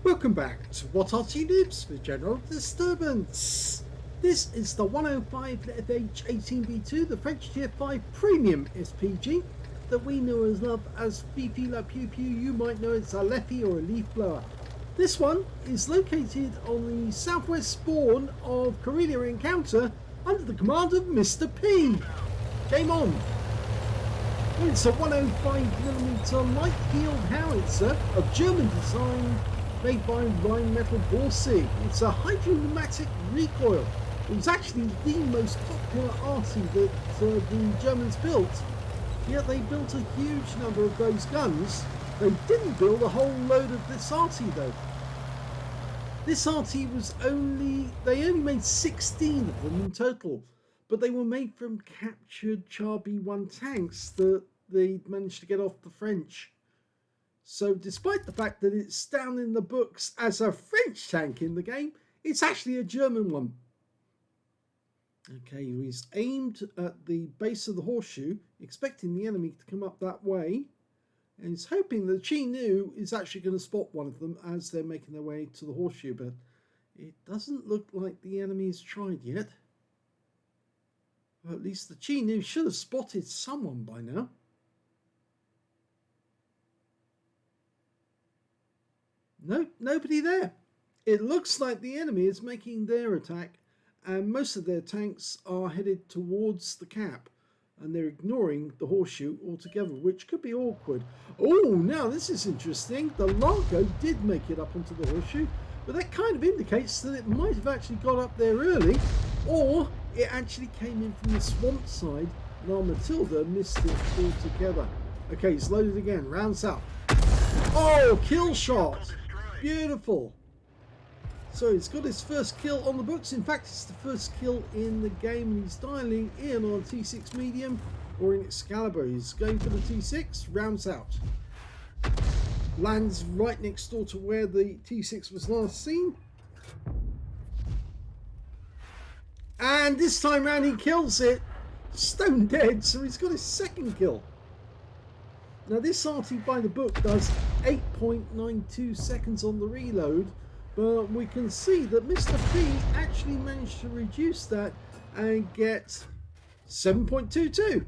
Welcome back to What Arty Noobs for General Disturbance. This is the 105 leFH18B2, the French Tier 5 Premium SPG that we know as love as Fifi La Pew Pew. You might know it's a Leffy or a leaf blower. This one is located on the southwest spawn of Karelia Encounter under the command of Mr. P. Game on. It's a 105mm light field howitzer of German design, made by Rheinmetall Borsig. It's a hydropneumatic recoil. It was actually the most popular Arty that the Germans built, yet they built a huge number of those guns. They didn't build a whole load of this Arty though. This Arty was they only made 16 of them in total, but they were made from captured Char B1 tanks that they managed to get off the French. So despite the fact that it's down in the books as a French tank in the game, it's actually a German one. Okay, he's aimed at the base of the horseshoe, expecting the enemy to come up that way. And he's hoping that Chi-Nu is actually going to spot one of them as they're making their way to the horseshoe. But it doesn't look like the enemy has tried yet. Well, at least the Chi-Nu should have spotted someone by now. Nope, nobody there. It looks like the enemy is making their attack, and most of their tanks are headed towards the cap, and they're ignoring the horseshoe altogether, which could be awkward. Oh, now this is interesting. The Largo did make it up onto the horseshoe, but that kind of indicates that it might have actually got up there early, or it actually came in from the swamp side, and our Matilda missed it altogether. Okay, it's loaded again. Rounds out. Oh, kill shot. Beautiful. So he's got his first kill on the books. In fact, it's the first kill in the game, and he's dialing in on a T6 medium or in Excalibur. He's going for the T6, rounds out. Lands right next door to where the T6 was last seen. And this time round he kills it. Stone dead, so he's got his second kill. Now this Arty by the book does 8.92 seconds on the reload, but we can see that Mr. P actually managed to reduce that and get 7.22.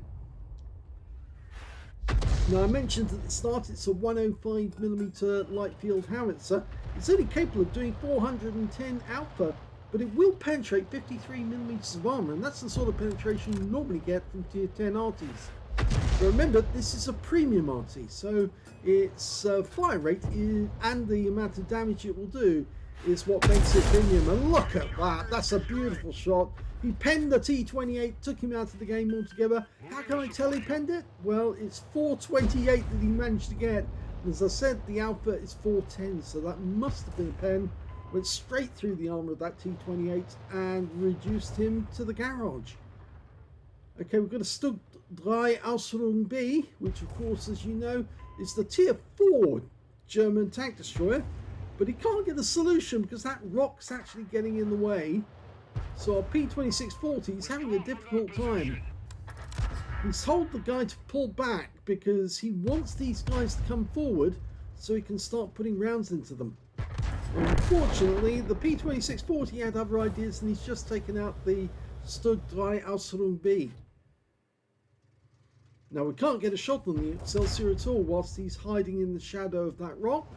Now I mentioned at the start it's a 105mm light field howitzer. It's only capable of doing 410 alpha, but it will penetrate 53mm of armour, and that's the sort of penetration you normally get from tier 10 Artys. But remember, this is a premium Arty, so its fire rate and the amount of damage it will do is what makes it premium. And look at that, that's a beautiful shot. He penned the T28, took him out of the game altogether. How can I tell he penned it? Well, it's 428 that he managed to get. And as I said, the alpha is 410, so that must have been a pen. Went straight through the armour of that T28 and reduced him to the garage. Okay, we've got a Stug 3 Aslains B, which of course, as you know, is the tier 4 German tank destroyer, but he can't get a solution because that rock's actually getting in the way. So our P2640 is having a difficult time. He's told the guy to pull back because he wants these guys to come forward so he can start putting rounds into them. Unfortunately, the P2640 had other ideas, and he's just taken out the Stug 3 Aslains B. Now we can't get a shot on the Excelsior at all whilst he's hiding in the shadow of that rock.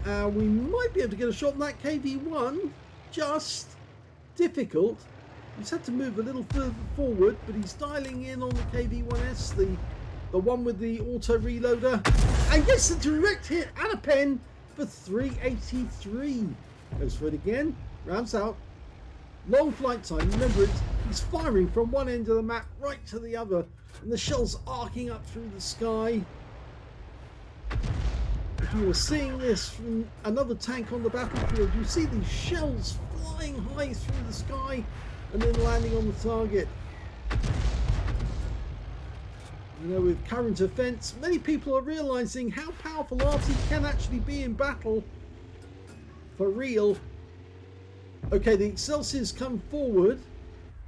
We might be able to get a shot on that KV-1, just difficult. He's had to move a little further forward, but he's dialing in on the KV-1S, the one with the auto reloader, and gets a direct hit and a pen for 383. Goes for it again, rounds out. Long flight time. Remember, he's firing from one end of the map right to the other, and the shells arcing up through the sky. If you were seeing this from another tank on the battlefield, you see these shells flying high through the sky and then landing on the target. You know, with current events, many people are realizing how powerful Arty can actually be in battle. For real. Okay, the Excelsior's come forward,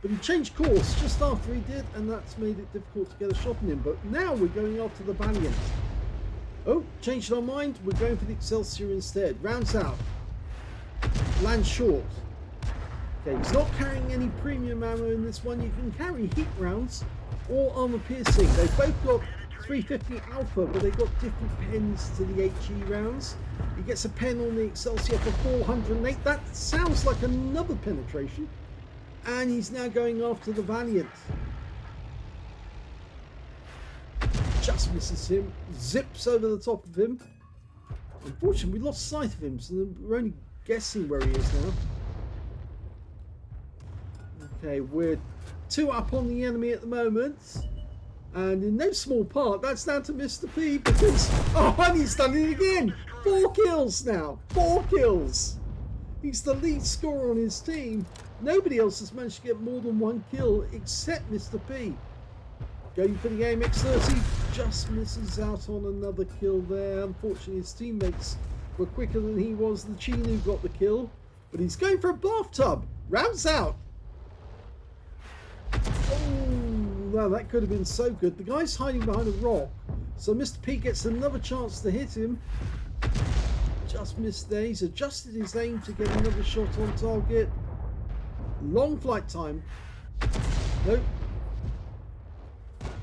but he changed course just after he did, and that's made it difficult to get a shot on him. But now we're going after the Valiant. Oh, changed our mind. We're going for the Excelsior instead. Rounds out. Lands short. Okay, he's not carrying any premium ammo in this one. You can carry heat rounds or armor piercing. They've both got 350 alpha, but they've got different pens to the HE rounds. He gets a pen on the Excelsior for 408. That sounds like another penetration. And he's now going after the Valiant. Just misses him. Zips over the top of him. Unfortunately, we lost sight of him, so we're only guessing where he is now. Okay, we're 2 up on the enemy at the moment. And in no small part, that's down to Mr. P because... Oh, and he's done it again! 4 kills now! 4 kills! He's the lead scorer on his team. Nobody else has managed to get more than 1 kill except Mr. P. Going for the AMX-30, just misses out on another kill there. Unfortunately, his teammates were quicker than he was. The Chinu got the kill, but he's going for a bathtub. Rounds out. Oh, no, that could have been so good. The guy's hiding behind a rock, so Mr. P gets another chance to hit him. Just missed there. He's adjusted his aim to get another shot on target. Long flight time. Nope.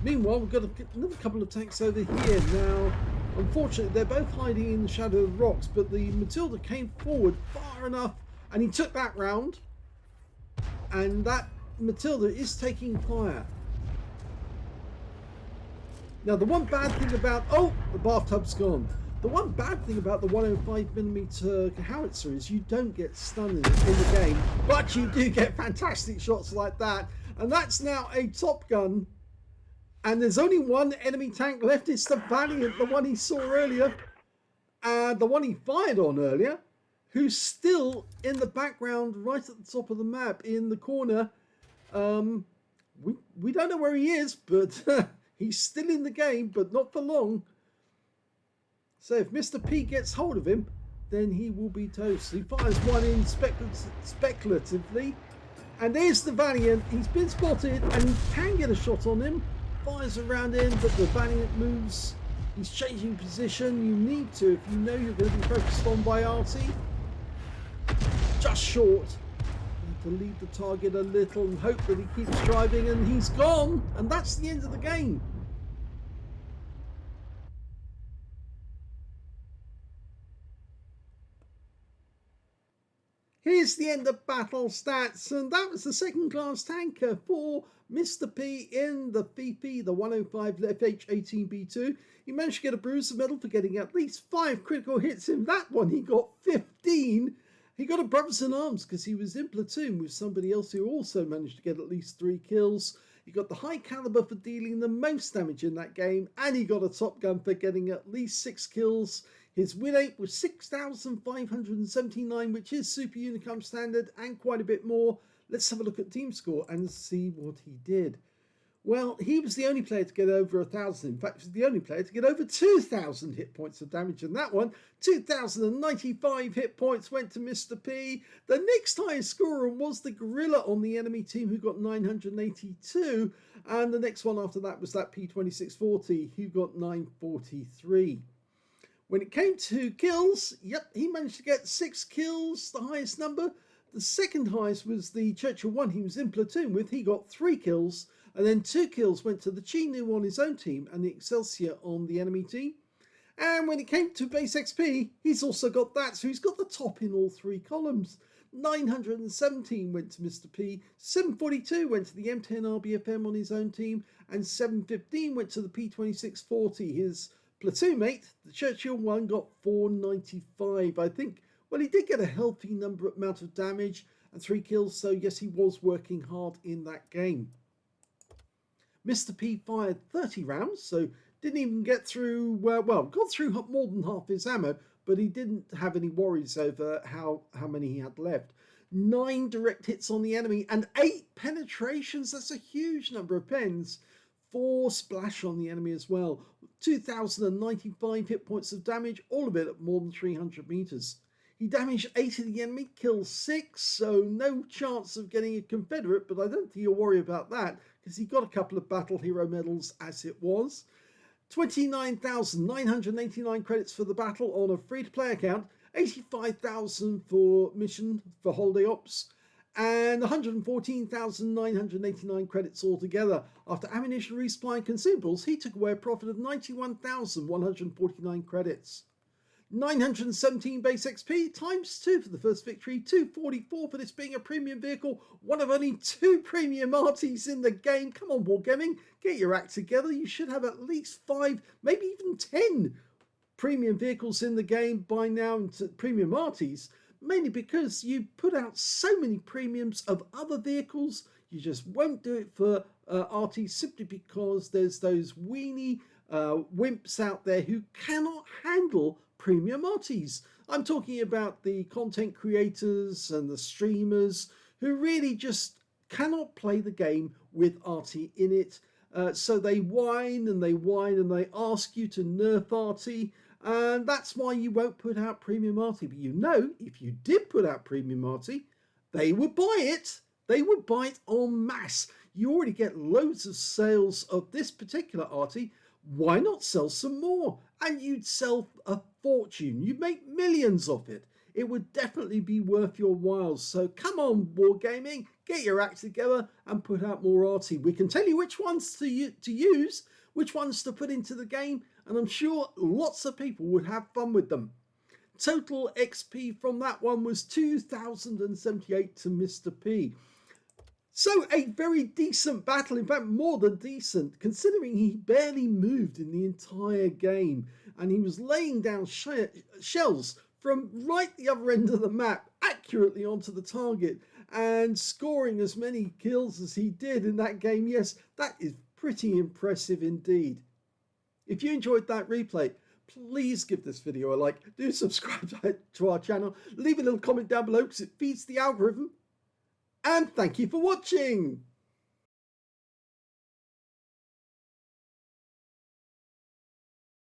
Meanwhile, we've got another couple of tanks over here. Now, unfortunately, they're both hiding in the shadow of the rocks, but the Matilda came forward far enough, and he took that round. And that Matilda is taking fire. Now, the one bad thing about... Oh, the bathtub's gone. The one bad thing about the 105mm howitzer is you don't get stunned in the game, but you do get fantastic shots like that. And that's now a Top Gun. And there's only one enemy tank left. It's the Valiant, the one he saw earlier. The one he fired on earlier. Who's still in the background right at the top of the map in the corner. We don't know where he is, but he's still in the game, but not for long. So if Mr. P gets hold of him, then he will be toast. He fires one in speculatively. And there's the Valiant. He's been spotted and he can get a shot on him. Fires around in, but the Valiant moves. He's changing position. You need to if you know you're going to be focused on by Arty. Just short. You have to lead the target a little and hope that he keeps driving, and he's gone. And that's the end of the game. Here's the end of battle stats, and that was the second class tanker for Mr. P in the Fifi, the 105 leFH18B2. He managed to get a bruiser medal for getting at least 5 critical hits. In that one, he got 15. He got a brothers in arms because he was in platoon with somebody else who also managed to get at least 3 kills. He got the high caliber for dealing the most damage in that game, and he got a Top Gun for getting at least 6 kills. His win rate was 6,579, which is Super Unicum standard and quite a bit more. Let's have a look at team score and see what he did. Well, he was the only player to get over 1,000. In fact, he was the only player to get over 2,000 hit points of damage in that one. 2,095 hit points went to Mr. P. The next highest scorer was the Gorilla on the enemy team, who got 982. And the next one after that was that P2640, who got 943. When it came to kills, yep, he managed to get 6 kills, the highest number. The second highest was the Churchill one he was in platoon with. He got 3 kills, and then 2 kills went to the Chinu on his own team and the Excelsior on the enemy team. And when it came to base XP, he's also got that, so he's got the top in all 3 columns. 917 went to Mr. P, 742 went to the M10 RBFM on his own team, and 715 went to the P2640, his platoon mate. The Churchill one got 495, I think. Well, he did get a healthy amount of damage and 3 kills, so yes, he was working hard in that game. Mr. P fired 30 rounds, so didn't even get through, well, got through more than half his ammo, but he didn't have any worries over how many he had left. 9 direct hits on the enemy and 8 penetrations. That's a huge number of pens. 4 splash on the enemy as well. 2,095 hit points of damage, all of it at more than 300 meters. He damaged 8 of the enemy, killed 6, so no chance of getting a Confederate, but I don't think you'll worry about that because he got a couple of battle hero medals as it was. 29,989 credits for the battle on a free-to-play account, 85,000 for mission for holiday ops, and 114,989 credits altogether. After ammunition, resupply and consumables, he took away a profit of 91,149 credits. 917 base XP times 2 for the first victory, 244 for this being a premium vehicle, one of only 2 premium Artys in the game. Come on, Wargaming, get your act together. You should have at least 5, maybe even 10 premium vehicles in the game by now, into premium Artys, mainly because you put out so many premiums of other vehicles. You just won't do it for Artys simply because there's those weenie wimps out there who cannot handle premium Artys. I'm talking about the content creators and the streamers who really just cannot play the game with Arty in it. So they whine and they ask you to nerf Arty, and that's why you won't put out premium Arty. But you know, if you did put out premium Arty, they would buy it. They would buy it en masse. You already get loads of sales of this particular Arty. Why not sell some more? And you'd sell a fortune. You'd make millions of it. It would definitely be worth your while. So come on, Wargaming, get your act together and put out more Arty. We can tell you which ones to use, which ones to put into the game, and I'm sure lots of people would have fun with them. Total XP from that one was 2,078 to Mr. P. So a very decent battle, in fact more than decent, considering he barely moved in the entire game and he was laying down shells from right the other end of the map accurately onto the target and scoring as many kills as he did in that game. Yes, that is pretty impressive indeed. If you enjoyed that replay, please give this video a like, do subscribe to our channel, leave a little comment down below because it feeds the algorithm. And thank you for watching.